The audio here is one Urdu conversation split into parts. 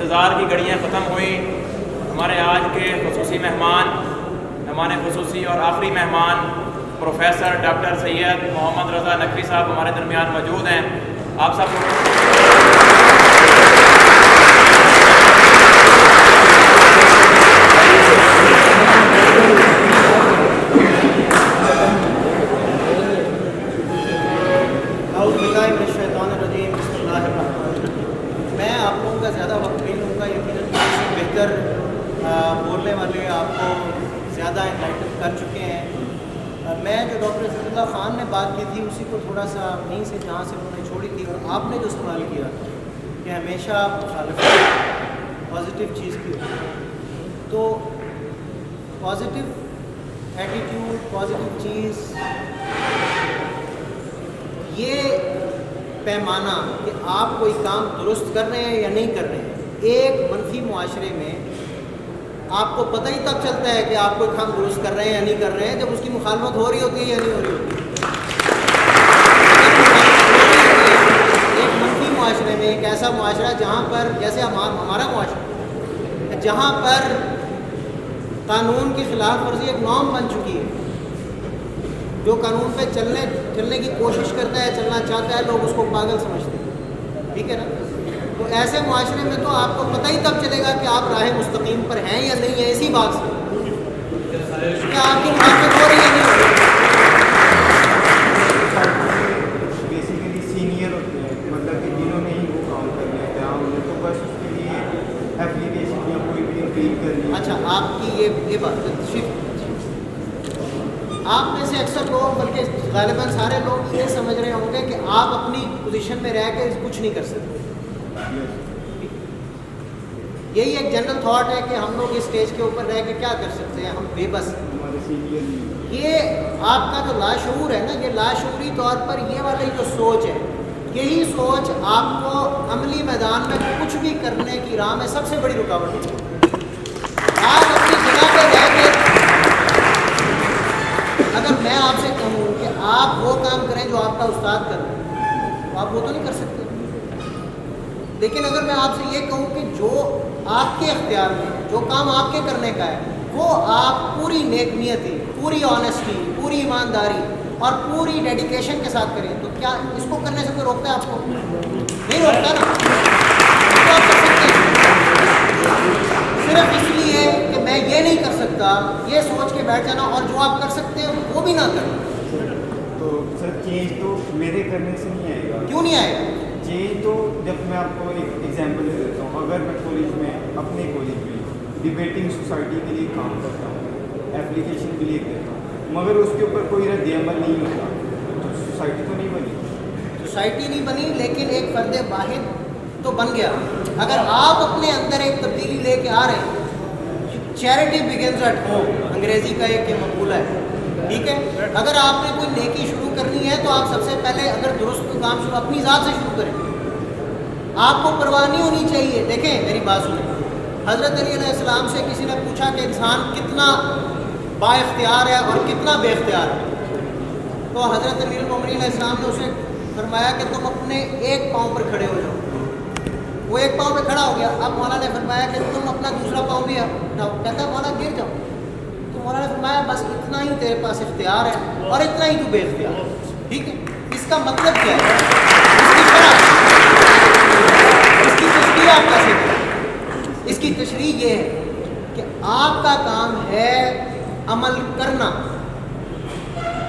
انتظار کی گھڑیاں ختم ہوئیں. ہمارے آج کے خصوصی مہمان، مہمان خصوصی اور آخری مہمان پروفیسر ڈاکٹر سید محمد رضا نقوی صاحب ہمارے درمیان موجود ہیں. آپ سب میں آپ لوگوں کا زیادہ وقت نہیں لوں گا. یقیناً بہتر بولنے والے آپ کو زیادہ انلائٹن کر چکے ہیں. میں جو ڈاکٹر عزت اللہ خان نے بات کی تھی اسی کو تھوڑا سا وہیں سے جہاں سے انہوں نے چھوڑی تھی، اور آپ نے جو سوال کیا کہ ہمیشہ مخالفت پازیٹیو چیز کی ہوتی ہے، تو پازیٹیو ایٹیٹیوڈ، پازیٹیو چیز، یہ پیمانہ کہ آپ کوئی کام درست کر رہے ہیں یا نہیں کر رہے ہیں، ایک منفی معاشرے میں آپ کو پتہ ہی تب چلتا ہے کہ آپ کوئی کام درست کر رہے ہیں یا نہیں کر رہے ہیں جب اس کی مخالفت ہو رہی ہوتی ہے یا نہیں ہو رہی ہوتی ہے. ایک منفی معاشرے میں، ایک ایسا معاشرہ جہاں پر جیسے ہمارا معاشرہ، جہاں پر قانون کی خلاف ورزی ایک نارم بن چکی ہے، جو قانون پہ چلنے کی کوشش کرتا ہے، چلنا چاہتا ہے، لوگ اس کو پاگل سمجھتے ہیں. ٹھیک ہے نا؟ تو ایسے معاشرے میں تو آپ کو پتہ ہی تب چلے گا کہ آپ راہ مستقیم پر ہیں یا نہیں ہیں، اسی بات سے کہ آپ کی مخالفت ہو رہی ہے نہیں ہو رہی. بیسیکلی سینئر ہوتے ہیں، مطلب کہ جنہوں نے ہی وہ کام کرنے ہیں جہاں انہیں تو بس اس کے لیے اپلیکیشن یا کوئی بھی فیل کرنی. اچھا، آپ کی یہ بات شفٹ، آپ میں سے اکثر لوگ، بلکہ غالباً سارے لوگ یہ سمجھ رہے ہوں گے کہ آپ اپنی پوزیشن میں رہ کے کچھ نہیں کر سکتے. یہی ایک جنرل تھاٹ ہے کہ ہم لوگ اس اسٹیج کے اوپر رہ کے کیا کر سکتے ہیں، ہم بے بس ہیں. یہ آپ کا جو لاشعور ہے نا، یہ لاشعوری طور پر یہ والی جو سوچ ہے، یہی سوچ آپ کو عملی میدان میں کچھ بھی کرنے کی راہ میں سب سے بڑی رکاوٹ ہے. آپ اپنی جگہ پہ رہ کے، اگر میں آپ سے کہوں کہ آپ وہ کام کریں جو آپ کا استاد کر رہے ہیں تو آپ وہ تو نہیں کر سکتے. لیکن اگر میں آپ سے یہ کہوں کہ جو آپ کے اختیار میں، جو کام آپ کے کرنے کا ہے، وہ آپ پوری نیک نیتی، پوری آنیسٹی، پوری ایمانداری اور پوری ڈیڈیکیشن کے ساتھ کریں، تو کیا اس کو کرنے سے کوئی روکتا ہے آپ کو؟ نہیں روکتا نا. تو آپ کر سکتے ہیں. صرف اس لیے کہ میں یہ نہیں کر سکتا، یہ سوچ کے بیٹھ جانا اور جو آپ کر سکتے ہیں وہ بھی نہ کرنا. تو سر چینج تو میرے کرنے سے نہیں آئے گا. کیوں نہیں آئے گا؟ چینج تو جب میں آپ کو ایک ایگزامپل دے دیتا ہوں. اگر میں کالج میں، اپنے کالج میں ڈبیٹنگ سوسائٹی کے لیے کام کرتا ہوں، اپلیکیشن بھی لکھ دیتا ہوں، مگر اس کے اوپر کوئی رد عمل نہیں ہوتا، تو سوسائٹی تو نہیں بنی. سوسائٹی نہیں بنی، لیکن ایک فرد واحد تو بن گیا. اگر آپ اپنے اندر ایک تبدیلی لے کے آ رہے ہیں، چیریٹی بگنز ایٹ ہوم، انگریزی کا ایک یہ مقولہ ہے. ٹھیک ہے؟ اگر آپ نے کوئی نیکی شروع کرنی ہے تو آپ سب سے پہلے اگر درست کام شروع اپنی ذات سے شروع کریں. آپ کو پرواہ نہیں ہونی چاہیے. دیکھیں میری بات سنیں، حضرت علی علیہ السلام سے کسی نے پوچھا کہ انسان کتنا با اختیار ہے اور کتنا بے اختیار ہے، تو حضرت امیر المومنین علیہ السلام نے اسے فرمایا کہ تم اپنے ایک پاؤں پر کھڑے ہو جاؤ. وہ ایک پاؤں پہ کھڑا ہو گیا. اب مولا نے فرمایا کہ تم اپنا دوسرا پاؤں بھی اٹھاؤ. کہتا ہے مولا گر جاؤ. تو مولا نے فرمایا بس اتنا ہی تیرے پاس اختیار ہے اور اتنا ہی تو بے اختیار ہے. ٹھیک ہے؟ اس کا مطلب کیا ہے؟ اس کی تشریح آپ کیسے کریں؟ اس کی تشریح یہ ہے کہ آپ کا کام ہے عمل کرنا،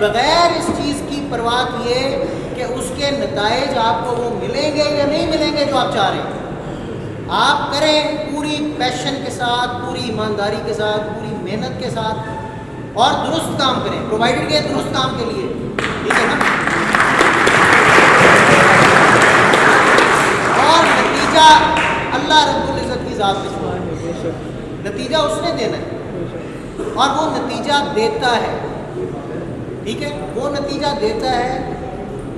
بغیر اس چیز کی پرواہ کیے کہ اس کے نتائج آپ کو وہ ملیں گے یا نہیں ملیں گے جو آپ چاہ رہے ہیں. آپ کریں پوری پیشن کے ساتھ، پوری ایمانداری کے ساتھ، پوری محنت کے ساتھ، اور درست کام کریں، پرووائڈڈ کے درست کام کے لیے. ٹھیک ہے نا؟ اور نتیجہ اللہ رب العزت کی ذات کے ساتھ، نتیجہ اس نے دینا ہے اور وہ نتیجہ دیتا ہے. ٹھیک ہے؟ وہ نتیجہ دیتا ہے.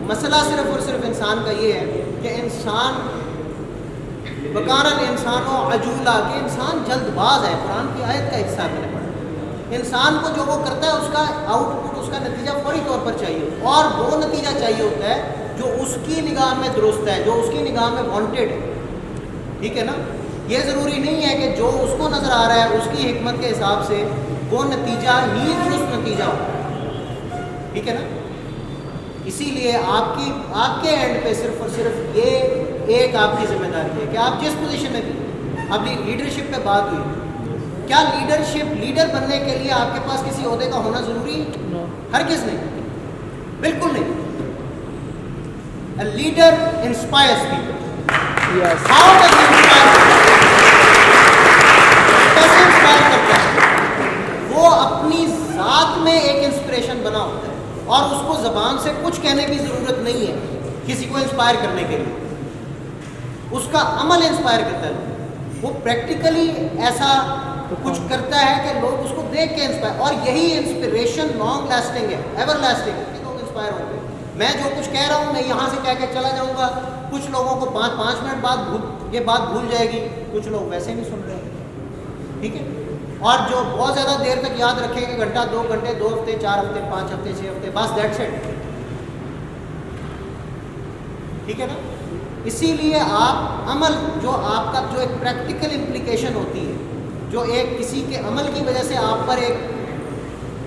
مسئلہ صرف اور صرف انسان کا یہ ہے کہ انسان وَقَالَ الْإِنسَانُ عَجُولًا، کہ انسان جلد باز ہے. قرآن کی آیت کا حصہ میں نے پڑھا. انسان کو جو وہ کرتا ہے اس کا آؤٹ پٹ، اس کا نتیجہ فوری طور پر چاہیے، اور وہ نتیجہ چاہیے ہوتا ہے جو اس کی نگاہ میں درست ہے، جو اس کی نگاہ میں وانٹیڈ ہے. ٹھیک ہے نا؟ یہ ضروری نہیں ہے کہ جو اس کو نظر آ رہا ہے اس کی حکمت کے حساب سے وہ نتیجہ ہی درست نتیجہ ہو. ٹھیک ہے نا. اسی لیے آپ کے اینڈ پہ صرف اور صرف یہ ایک آپ کی ذمہ داری ہے کہ آپ جس پوزیشن میں بھی. اب لیڈرشپ پہ بات ہوئی, کیا لیڈر بننے کے لیے آپ کے پاس کسی عہدے کا ہونا ضروری ہے؟ ہرگز نہیں, بالکل نہیں. A leader inspires people. Yes. How does he inspire people? کیسے انسپائر کرتا ہے؟ وہ اپنی ذات میں ایک انسپریشن بنا ہوتا ہے اور اس کو زبان سے کچھ کہنے کی ضرورت نہیں ہے کسی کو انسپائر کرنے کے لیے. اس کا عمل انسپائر کرتا ہے. وہ پریکٹیکلی ایسا کچھ کرتا ہے کہ لوگ اس کو دیکھ کے انسپائر, اور یہی انسپریشن لانگ لاسٹنگ ہے, ایور لاسٹنگ ہے کہ لوگ انسپائر ہوں گے. میں جو کچھ کہہ رہا ہوں میں یہاں سے کہہ کے چلا جاؤں گا, کچھ لوگوں کو 5 منٹ بعد یہ بات بھول جائے گی, کچھ لوگ ویسے نہیں سن رہے. ٹھیک ہے. اور جو بہت زیادہ دیر تک یاد رکھیں گے, گھنٹہ 2 گھنٹے 2 ہفتے 4 ہفتے 5 ہفتے 6 ہفتے, بس دیٹس اٹ. ٹھیک ہے نا. اسی لیے آپ عمل جو آپ کا جو ایک پریکٹیکل امپلیکیشن ہوتی ہے, جو ایک کسی کے عمل کی وجہ سے آپ پر ایک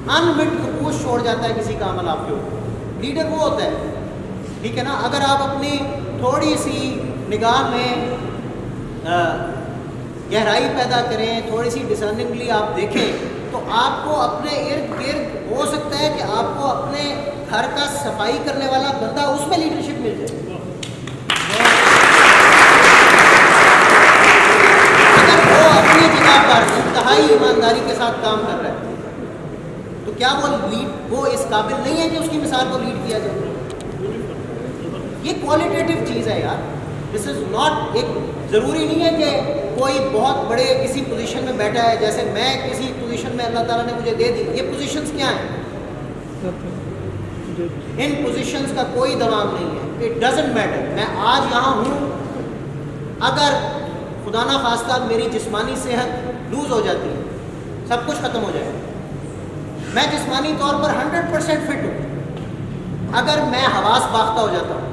انمٹ کپوش چھوڑ جاتا ہے کسی کا عمل آپ کے اوپر, لیڈر وہ ہوتا ہے. ٹھیک ہے نا. اگر آپ اپنی تھوڑی سی نگاہ میں گہرائی پیدا کریں, تھوڑی سی ڈسرننگلی آپ دیکھیں, تو آپ کو اپنے ارد گرد ہو سکتا ہے کہ آپ کو اپنے گھر کا صفائی کرنے والا بندہ اس میں لیڈرشپ مل جائے. اگر وہ اپنی جگہ پر انتہائی ایمانداری کے ساتھ کام کر رہا ہے تو کیا وہ اس قابل نہیں ہے کہ اس کی مثال کو لیڈ کیا جائے؟ یہ کوالیٹیٹیو چیز ہے یار. دس از ناٹ, ایک ضروری نہیں ہے کہ کوئی بہت بڑے کسی پوزیشن میں بیٹھا ہے, جیسے میں کسی پوزیشن میں اللہ تعالیٰ نے مجھے دے دی. یہ پوزیشنز کیا ہیں؟ ان پوزیشنز کا کوئی دوام نہیں ہے. It doesn't matter. میں آج یہاں ہوں, اگر خدا نہ خواستہ میری جسمانی صحت لوز ہو جاتی ہے, سب کچھ ختم ہو جائے گا. میں جسمانی طور پر 100% فٹ ہوں, اگر میں حواس باختہ ہو جاتا ہوں,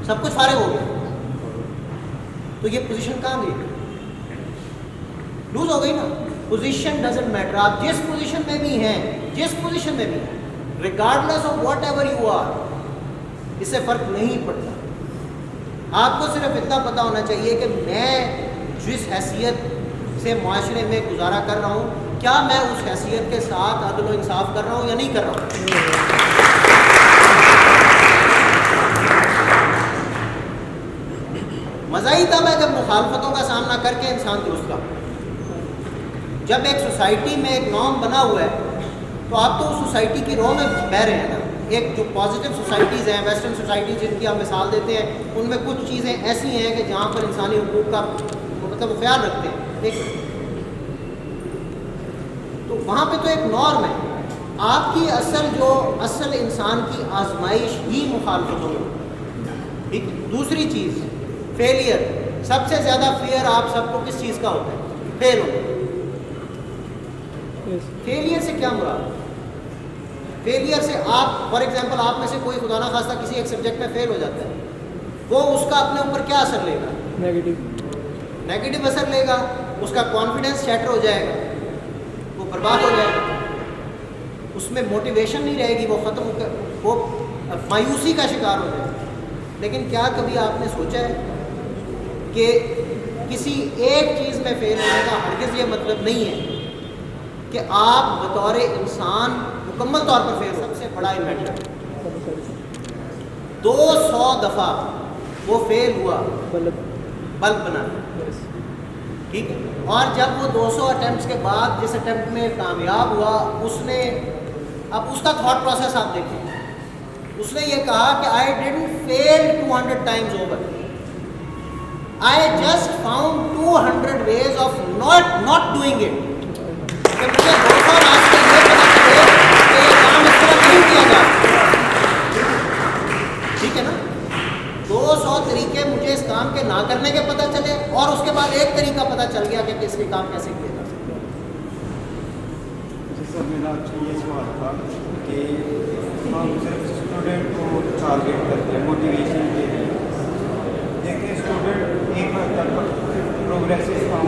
سب کچھ فارغ ہو گیا, تو یہ پوزیشن کہاں گئی؟ لوز ہو گئی نا. Position doesn't matter. آپ جس پوزیشن میں بھی ہیں, regardless of whatever you are, اس سے فرق نہیں پڑتا. آپ کو صرف اتنا پتہ ہونا چاہیے کہ میں جس حیثیت سے معاشرے میں گزارا کر رہا ہوں, کیا میں اس حیثیت کے ساتھ عدل و انصاف کر رہا ہوں یا نہیں کر رہا ہوں. مزہ ہی تب ہے جب مخالفتوں کا سامنا کر کے انسان درست کا. جب ایک سوسائٹی میں ایک نارم بنا ہوا ہے تو آپ تو اس سوسائٹی کی رو میں بہ رہے ہیں نا. ایک جو پازیٹیو سوسائٹیز ہیں, ویسٹرن سوسائٹیز جن کی آپ مثال دیتے ہیں, ان میں کچھ چیزیں ایسی ہیں کہ جہاں پر انسانی حقوق کا مطلب وہ خیال رکھتے ہیں. تو وہاں پہ تو ایک نارم ہے. آپ کی اصل انسان کی آزمائش ہی مخالفتوں میں. دوسری چیز, فیلئر. سب سے زیادہ فیئر آپ سب کو کس چیز کا ہوتا ہے؟ فیل ہوتا ہے. فیلئر سے کیا مراد؟ فیلئر سے آپ فار ایگزامپل آپ میں سے کوئی خدا نہ خواستہ کسی ایک سبجیکٹ میں فیل ہو جاتا ہے, وہ اس کا اپنے اوپر کیا اثر لے گا؟ نیگیٹو اثر لے گا. اس کا کانفیڈنس شیٹر ہو جائے گا, وہ برباد ہو جائے گا, اس میں موٹیویشن نہیں رہے گی, وہ ختم ہو کر وہ مایوسی کا شکار ہو جائے گا. لیکن کیا کبھی آپ نے سوچا ہے کہ کسی ایک چیز میں فیل ہونے کا ہرگز یہ مطلب نہیں ہے کہ آپ بطور انسان مکمل طور پر فیل ہو؟ سب سے بڑا انوینٹر 200 دفعہ وہ فیل ہوا بلب بنا. ٹھیک ہے. اور جب وہ 200 اٹیمپٹس کے بعد جس اٹیمپٹ میں کامیاب ہوا, اس نے اب اس کا تھاٹ پروسیس آپ دیکھیں. اس نے یہ کہا کہ I didn't fail 200 times over. I just found 200 ways of not doing it. کہ مجھے 200 راستے یہ پتا چلے کہ یہ کام اس طرح نہیں کیا جاتا. ٹھیک ہے نا. 200 طریقے مجھے اس کام کے نہ کرنے کے پتہ چلے, اور اس کے بعد ایک طریقہ پتہ چل گیا کہ اس کے کام کیسے کیا جا سکتا. سر میرا آپ سے یہ سوال تھا کہ ہم صرف اسٹوڈنٹ کو ٹارگیٹ کرتے ہیں موٹیویشن کے لیے, دیکھیں اسٹوڈنٹ ایک حد تک پروگریسو کام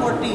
40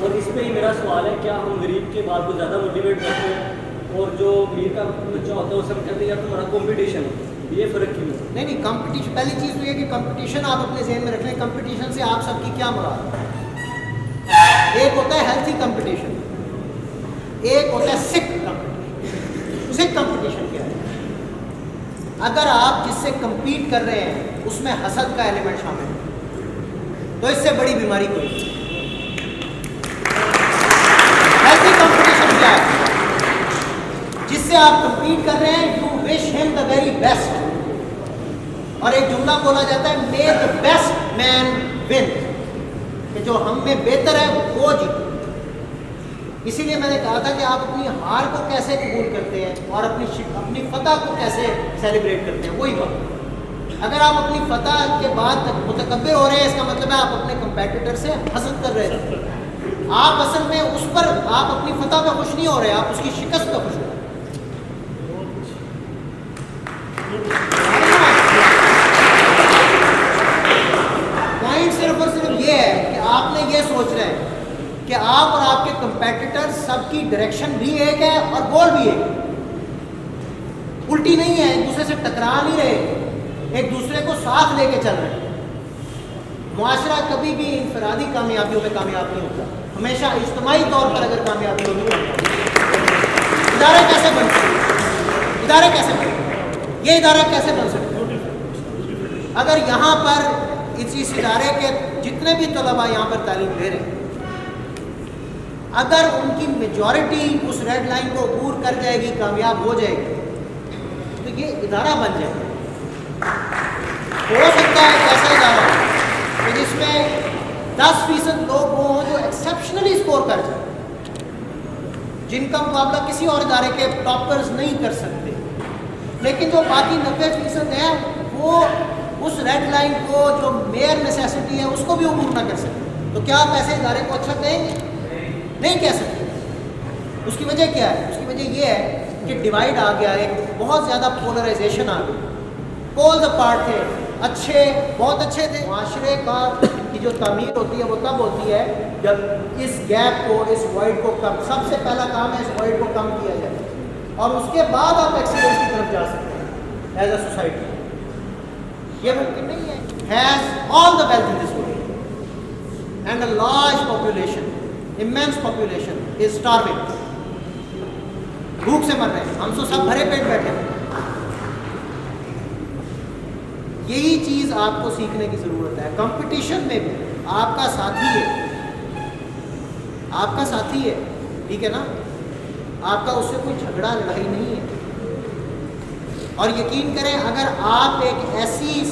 اور اس پہ ہی میرا سوال ہے، کیا ہم غریب کے بعد کو زیادہ موٹیویٹ کرتے ہیں اور جو امیر کا بچہ ہوتا ہے اسے ہم کہتے ہیں یار تمہارا کمپٹیشن ہے، یہ فرق کیوں ہے؟ نہیں کمپٹیشن، پہلی چیز تو یہ کہ کمپٹیشن آپ اپنے ذہن میں رکھ لیں، کمپٹیشن سے آپ سب کی کیا مراد ہے؟ ایک ہوتا ہے ہیلتھی کمپٹیشن، ایک ہوتا ہے سک کمپٹیشن۔ سک کمپٹیشن کیا ہے؟ اگر آپ جس سے کمپیٹ کر رہے ہیں اس میں حسد کا ایلیمنٹ شامل ہے تو اس سے بڑی بیماری کوئی نہیں۔ ہیلتھی کمپٹیشن کیا ہے؟ جس سے آپ کمپیٹ کر رہے ہیں یو وش ہم دا ویری بیسٹ، اور ایک جملہ بولا جاتا ہے مے دا بیسٹ مین ون، کہ جو ہم میں بہتر ہے وہ جیتے۔ اسی لیے میں نے کہا تھا کہ آپ اپنی ہار کو کیسے قبول کرتے ہیں اور اپنی فتح کو کیسے سیلیبریٹ کرتے ہیں، وہی بات۔ اگر آپ اپنی فتح کے بعد متکبر ہو رہے ہیں، اس کا مطلب ہے آپ اپنے کمپیٹیٹر سے حسد کر رہے ہیں۔ آپ اصل میں اس پر، آپ اپنی فتح پہ خوش نہیں ہو رہے، آپ اس کی شکست پہ خوش ہو رہے ہیں۔ پوائنٹ صرف اور صرف یہ ہے کہ آپ نے یہ سوچ رہے ہیں کہ آپ اور آپ کے کمپیٹیٹر سب کی ڈائریکشن بھی ایک ہے اور گول بھی ایک ہے، الٹی نہیں ہے، ایک دوسرے سے ٹکرا نہیں رہے، ایک دوسرے کو ساتھ لے کے چل رہے ہیں۔ معاشرہ کبھی بھی انفرادی کامیابیوں پہ کامیاب نہیں ہوتا، ہمیشہ اجتماعی طور پر اگر کامیابی ہونی ہوتی۔ ادارے کیسے بنتے ہیں؟ ادارے کیسے بنتے ہیں؟ یہ ادارہ کیسے بن سکتا ہے؟ اگر یہاں پر اس ادارے کے جتنے بھی طلباء یہاں پر تعلیم لے رہے ہیں، اگر ان کی میجورٹی اس ریڈ لائن کو عبور کر جائے گی، کامیاب ہو جائے گی، تو یہ ادارہ بن جائے گا۔ ہو سکتا ہے ایک ایسا ادارہ کہ جس میں 10% لوگ ہوں جو ایکسیپشنلی اسکور کر جائیں، جن کا مقابلہ کسی اور ادارے کے ٹاپرز نہیں کر سکتے، لیکن جو باقی 90% ہیں وہ اس ریڈ لائن کو جو میئر نیسیسٹی ہے اس کو بھی عبور نہ کر سکتے، تو کیا آپ ایسے ادارے کو اچھا کہیں گے؟ نہیں کہہ سکتے۔ اس کی وجہ کیا ہے؟ اس کی وجہ یہ ہے کہ ڈیوائڈ آ گیا، ایک بہت زیادہ پولرائزیشن آ گئی، پولز اپارٹ تھے، اچھے بہت اچھے تھے۔ معاشرے کا کی جو تعمیر ہوتی ہے وہ تب ہوتی ہے جب اس گیپ کو، اس وائڈ کو کم، سب سے پہلا کام ہے اس وائڈ کو کم کیا جائے، اور اس کے بعد آپ ایکسیلنس کی طرف جا سکتے ہیں ایز اے سوسائٹی۔ یہ ممکن نہیں ہے۔ has all the wealth in this world and a large population, immense population is starving, بھوک سے مر رہے ہیں، ہم سب بھرے پیٹ بیٹھے ہیں۔ یہی چیز آپ کو سیکھنے کی ضرورت ہے۔ کمپٹیشن میں بھی آپ کا ساتھی ہے، آپ کا ساتھی ہے، ٹھیک ہے نا، آپ کا اس سے کوئی جھگڑا لڑائی نہیں ہے۔ اور یقین کریں اگر آپ ایک ایسی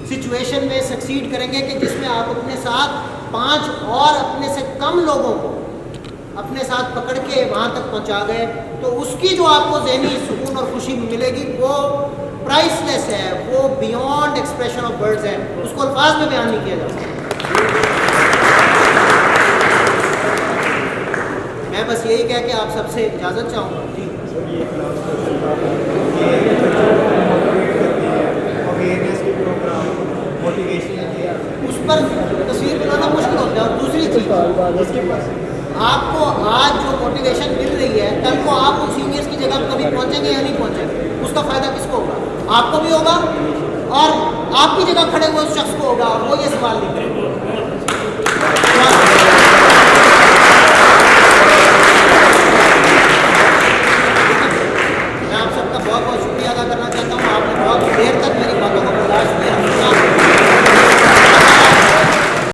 سچویشن میں سکسیڈ کریں گے کہ جس میں آپ اپنے ساتھ 5 اور اپنے سے کم لوگوں کو اپنے ساتھ پکڑ کے وہاں تک پہنچا گئے، تو اس کی جو آپ کو ذہنی سکون اور خوشی ملے گی وہ پرائس لیس ہے، وہ بیونڈ ایکسپریشن آف ورڈز ہے، اس کو الفاظ میں بیان نہیں کیا جا سکتا۔ میں بس یہی کہہ کے آپ سب سے اجازت چاہوں گا۔ جی اس پر تصویر بنانا مشکل ہوتا ہے۔ اور دوسری چیز، آپ کو آج جو موٹیویشن مل رہی ہے، کل کو آپ ان سینئرس کی جگہ کبھی پہنچیں گے یا نہیں پہنچیں گے، اس کا فائدہ کس کو ہوگا؟ آپ کو بھی ہوگا، اور آپ کی جگہ کھڑے ہوئے اس شخص کو ہوگا، اور وہ یہ سوال نہیں کرے گا۔ میں آپ سب کا بہت بہت شکریہ ادا کرنا چاہتا ہوں، آپ نے بہت دیر تک